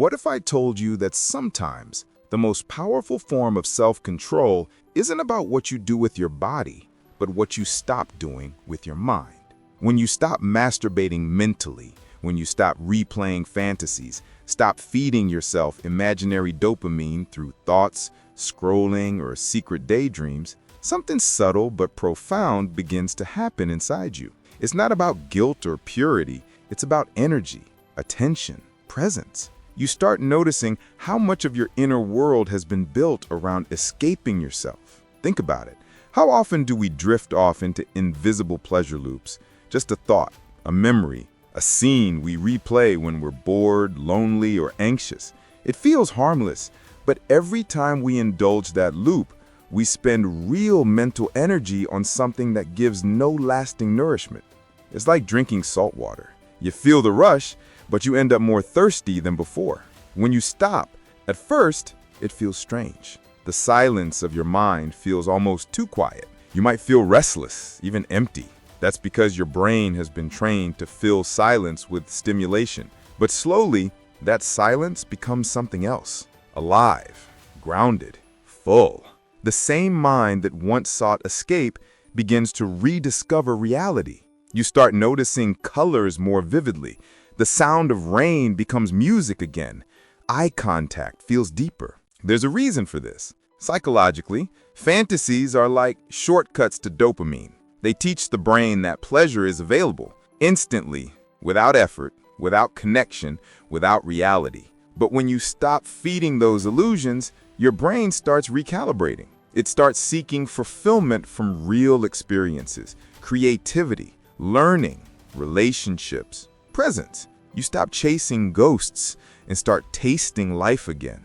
What if I told you that sometimes the most powerful form of self-control isn't about what you do with your body, but what you stop doing with your mind? When you stop masturbating mentally, when you stop replaying fantasies, stop feeding yourself imaginary dopamine through thoughts, scrolling, or secret daydreams, something subtle but profound begins to happen inside you. It's not about guilt or purity, it's about energy, attention, presence. You start noticing how much of your inner world has been built around escaping yourself. Think about it. How often do we drift off into invisible pleasure loops? Just a thought, a memory, a scene we replay when we're bored, lonely, or anxious. It feels harmless, but every time we indulge that loop, we spend real mental energy on something that gives no lasting nourishment. It's like drinking salt water. You feel the rush, but you end up more thirsty than before. When you stop, at first, it feels strange. The silence of your mind feels almost too quiet. You might feel restless, even empty. That's because your brain has been trained to fill silence with stimulation. But slowly, that silence becomes something else. Alive, grounded, full. The same mind that once sought escape begins to rediscover reality. You start noticing colors more vividly. The sound of rain becomes music again. Eye contact feels deeper. There's a reason for this. Psychologically, fantasies are like shortcuts to dopamine. They teach the brain that pleasure is available, instantly, without effort, without connection, without reality. But when you stop feeding those illusions, your brain starts recalibrating. It starts seeking fulfillment from real experiences, creativity, learning, relationships, presence. You stop chasing ghosts and start tasting life again.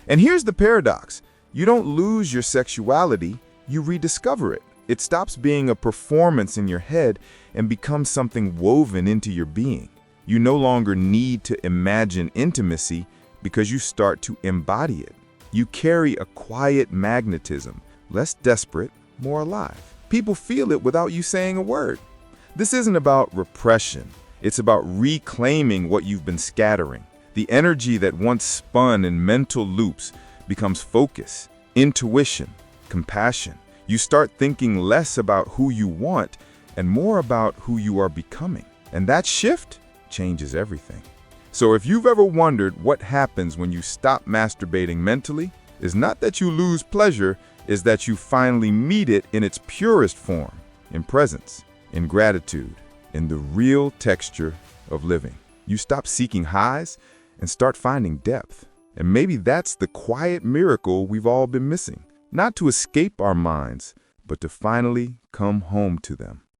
And here's the paradox. You don't lose your sexuality, you rediscover it. It stops being a performance in your head and becomes something woven into your being. You no longer need to imagine intimacy because you start to embody it. You carry a quiet magnetism, less desperate, more alive. People feel it without you saying a word. This isn't about repression. It's about reclaiming what you've been scattering. The energy that once spun in mental loops becomes focus, intuition, compassion. You start thinking less about who you want and more about who you are becoming. And that shift changes everything. So if you've ever wondered what happens when you stop masturbating mentally, it's not that you lose pleasure, it's that you finally meet it in its purest form, in presence, in gratitude, in the real texture of living. You stop seeking highs and start finding depth. And maybe that's the quiet miracle we've all been missing. Not to escape our minds, but to finally come home to them.